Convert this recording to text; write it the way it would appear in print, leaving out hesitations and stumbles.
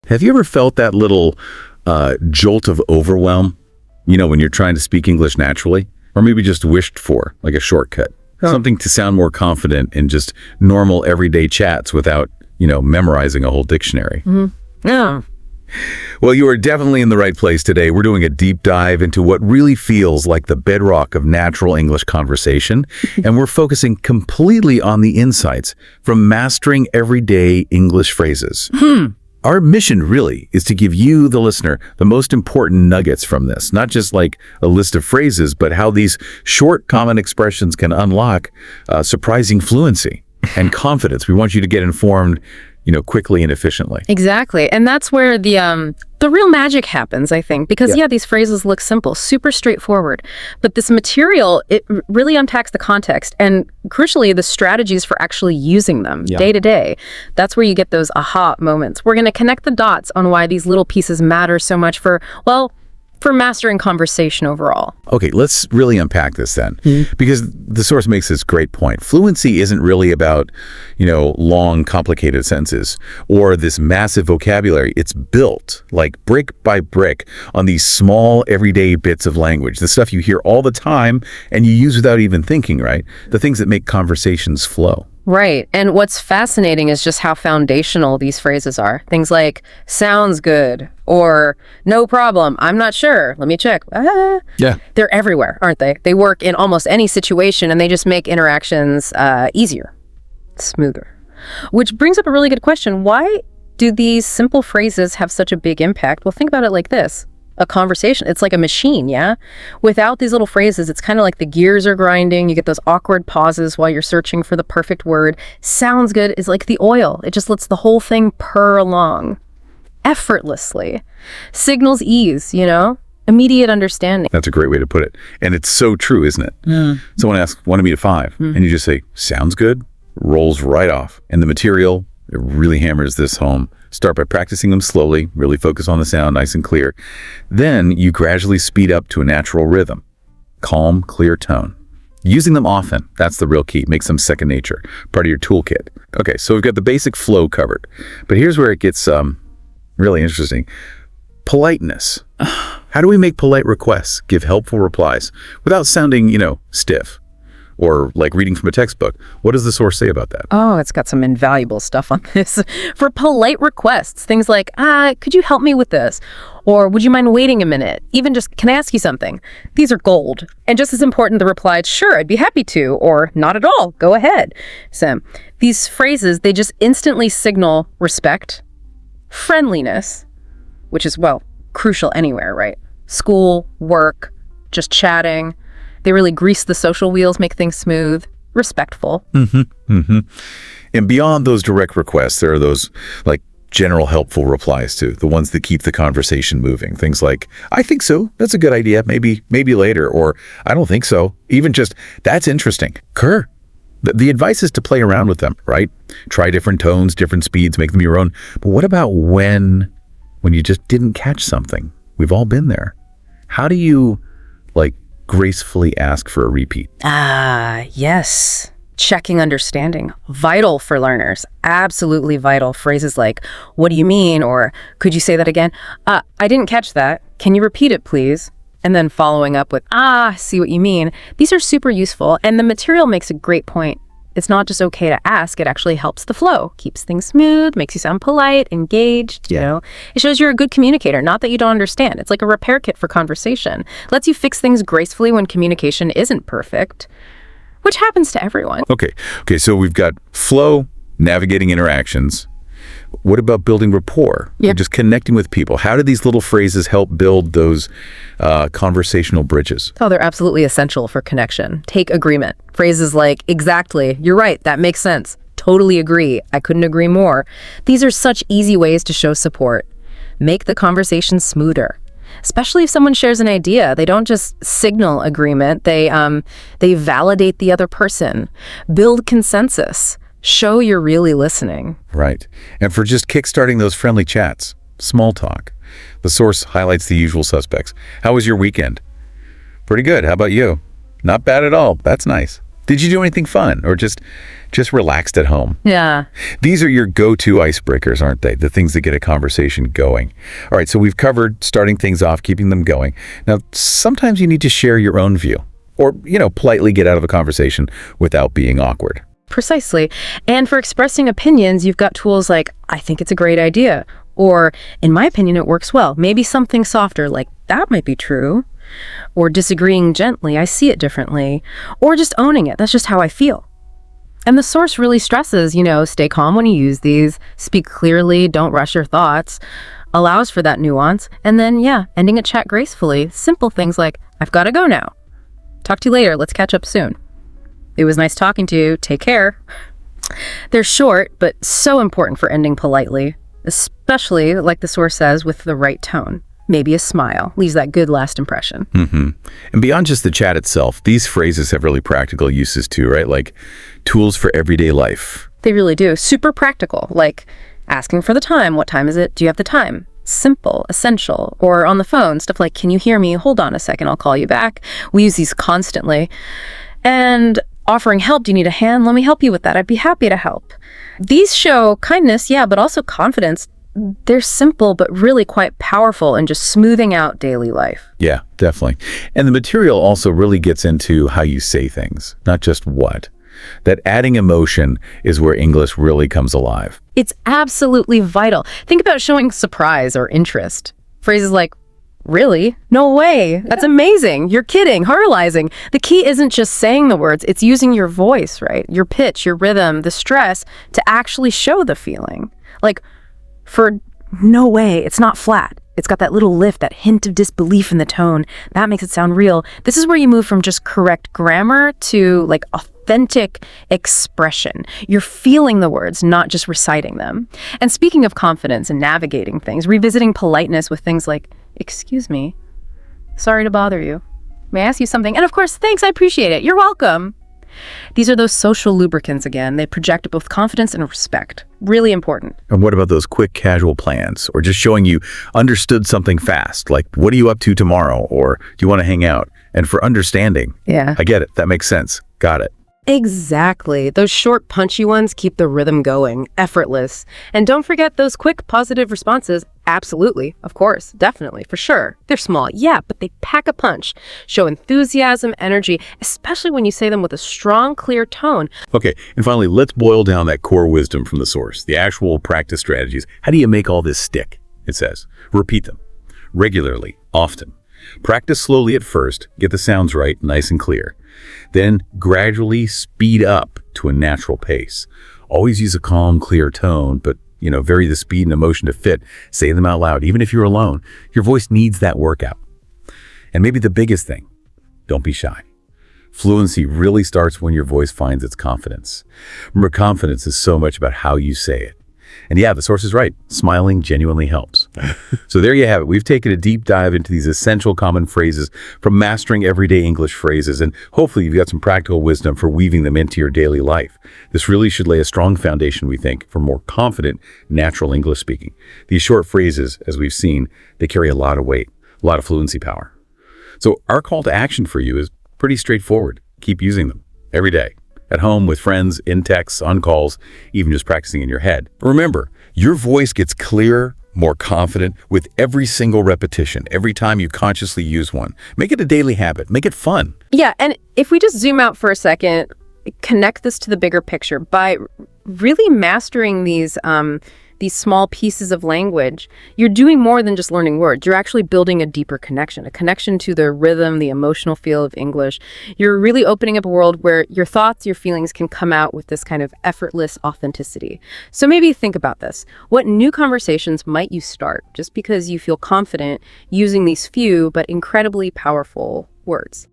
Have you ever felt that little jolt of overwhelm, when you're trying to speak English naturally? Or maybe just wished for, like a shortcut? Something to sound more confident in just normal everyday chats without, memorizing a whole dictionary. Yeah. Well, you are definitely in the right place today. We're doing a deep dive into what really feels like the bedrock of natural English conversation, and we're focusing completely on the insights from mastering everyday English phrases. Our mission really is to give you, the listener, the most important nuggets from this, not just like a list of phrases, but how these short common expressions can unlock surprising fluency and confidence. We want you to get informed, quickly and efficiently. Exactly. And that's where the real magic happens, I think, because these phrases look simple, super straightforward, but this material, it really unpacks the context and crucially the strategies for actually using them day to day. That's where you get those aha moments. We're going to connect the dots on why these little pieces matter so much for mastering conversation overall. Okay, let's really unpack this then, because the source makes this great point. Fluency isn't really about, long, complicated sentences or this massive vocabulary. It's built like brick by brick on these small, everyday bits of language, the stuff you hear all the time and you use without even thinking, right? The things that make conversations flow. Right. And what's fascinating is just how foundational these phrases are. Things like, sounds good, or no problem, I'm not sure, let me check. Yeah. They're everywhere, aren't they? They work in almost any situation, and they just make interactions easier, smoother. Which brings up a really good question. Why do these simple phrases have such a big impact? Well, think about it like this. A conversation, it's like a machine, yeah? Without these little phrases, it's kind of like the gears are grinding. You get those awkward pauses while you're searching for the perfect word. Sounds good is like the oil. It just lets the whole thing purr along effortlessly. Signals ease, immediate understanding. That's a great way to put it. And it's so true, isn't it? Someone asks, 1 to me to 5, and you just say, sounds good, rolls right off. And the material, it really hammers this home. Start by practicing them slowly, really focus on the sound nice and clear. Then you gradually speed up to a natural rhythm. Calm, clear tone. Using them often, that's the real key. Makes them second nature, part of your toolkit. Okay, so we've got the basic flow covered. But here's where it gets really interesting. Politeness. How do we make polite requests, give helpful replies, without sounding, stiff? Or like reading from a textbook. What does the source say about that? Oh, it's got some invaluable stuff on this. For polite requests, things like, could you help me with this? Or would you mind waiting a minute? Even just, can I ask you something? These are gold. And just as important, the reply, sure, I'd be happy to, or not at all, go ahead. So these phrases, they just instantly signal respect, friendliness, which is, crucial anywhere, right? School, work, just chatting. They really grease the social wheels, make things smooth, respectful. And beyond those direct requests, there are those like general helpful replies too, the ones that keep the conversation moving. Things like, I think so, that's a good idea, maybe later, or I don't think so. Even just, that's interesting. The advice is to play around with them, right? Try different tones, different speeds, make them your own. But what about when you just didn't catch something? We've all been there. How do you gracefully ask for a repeat? Yes. Checking understanding. Vital for learners. Absolutely vital. Phrases like, what do you mean? Or could you say that again? I didn't catch that. Can you repeat it, please? And then following up with, see what you mean. These are super useful. And the material makes a great point. It's not just okay to ask, it actually helps the flow, keeps things smooth, makes you sound polite, engaged, It shows you're a good communicator, not that you don't understand. It's like a repair kit for conversation. Lets you fix things gracefully when communication isn't perfect, which happens to everyone. Okay, so we've got flow, navigating interactions. What about building rapport? Yep. Just connecting with people. How do these little phrases help build those conversational bridges? Oh, they're absolutely essential for connection. Take agreement. Phrases like, exactly, you're right, that makes sense. Totally agree, I couldn't agree more. These are such easy ways to show support. Make the conversation smoother. Especially if someone shares an idea, they don't just signal agreement, they validate the other person, build consensus. Show you're really listening. Right. And for just kickstarting those friendly chats, small talk, the source highlights the usual suspects. How was your weekend? Pretty good. How about you? Not bad at all. That's nice. Did you do anything fun or just relaxed at home? Yeah. These are your go-to icebreakers, aren't they? The things that get a conversation going. All right, so we've covered starting things off, keeping them going. Now, sometimes you need to share your own view or, politely get out of a conversation without being awkward. Precisely. And for expressing opinions, you've got tools like, I think it's a great idea. Or, in my opinion, it works well. Maybe something softer like, that might be true. Or disagreeing gently, I see it differently. Or just owning it, that's just how I feel. And the source really stresses, stay calm when you use these, speak clearly, don't rush your thoughts, allows for that nuance, and then, ending a chat gracefully. Simple things like, I've got to go now. Talk to you later, let's catch up soon. It was nice talking to you, take care. They're short, but so important for ending politely, especially, like the source says, with the right tone. Maybe a smile leaves that good last impression. Mm-hmm. And beyond just the chat itself, these phrases have really practical uses too, right? Like tools for everyday life. They really do. Super practical, like asking for the time. What time is it? Do you have the time? Simple, essential. Or on the phone, stuff like, can you hear me? Hold on a second, I'll call you back. We use these constantly. And offering help, do you need a hand? Let me help you with that. I'd be happy to help. These show kindness, but also confidence. They're simple, but really quite powerful in just smoothing out daily life. Yeah, definitely. And the material also really gets into how you say things, not just what. That adding emotion is where English really comes alive. It's absolutely vital. Think about showing surprise or interest. Phrases like, really? No way. That's amazing. You're kidding. Horrorizing. The key isn't just saying the words, it's using your voice, right? Your pitch, your rhythm, the stress to actually show the feeling. Like, for no way, it's not flat. It's got that little lift, that hint of disbelief in the tone. That makes it sound real. This is where you move from just correct grammar to like authentic expression. You're feeling the words, not just reciting them. And speaking of confidence and navigating things, revisiting politeness with things like, excuse me, sorry to bother you. May I ask you something? And of course, thanks, I appreciate it. You're welcome. These are those social lubricants again. They project both confidence and respect. Really important. And what about those quick casual plans or just showing you understood something fast? Like, what are you up to tomorrow? Or do you want to hang out? And for understanding. Yeah. I get it. That makes sense. Got it. Exactly. Those short, punchy ones keep the rhythm going, effortless. And don't forget those quick, positive responses. Absolutely. Of course. Definitely. For sure. They're small. Yeah, but they pack a punch. Show enthusiasm, energy, especially when you say them with a strong, clear tone. Okay. And finally, let's boil down that core wisdom from the source, the actual practice strategies. How do you make all this stick? It says, repeat them regularly, often. Practice slowly at first, get the sounds right, nice and clear. Then gradually speed up to a natural pace. Always use a calm, clear tone, but, vary the speed and emotion to fit. Say them out loud, even if you're alone. Your voice needs that workout. And maybe the biggest thing, don't be shy. Fluency really starts when your voice finds its confidence. Remember, confidence is so much about how you say it. And yeah, the source is right. Smiling genuinely helps. So there you have it. We've taken a deep dive into these essential common phrases from mastering everyday English phrases. And hopefully you've got some practical wisdom for weaving them into your daily life. This really should lay a strong foundation, we think, for more confident, natural English speaking. These short phrases, as we've seen, they carry a lot of weight, a lot of fluency power. So our call to action for you is pretty straightforward. Keep using them every day. At home, with friends, in texts, on calls, even just practicing in your head. Remember, your voice gets clearer, more confident with every single repetition, every time you consciously use one. Make it a daily habit. Make it fun. Yeah, and if we just zoom out for a second, connect this to the bigger picture by really mastering these small pieces of language, you're doing more than just learning words. You're actually building a deeper connection, a connection to the rhythm, the emotional feel of English. You're really opening up a world where your thoughts, your feelings can come out with this kind of effortless authenticity. So maybe think about this. What new conversations might you start just because you feel confident using these few but incredibly powerful words?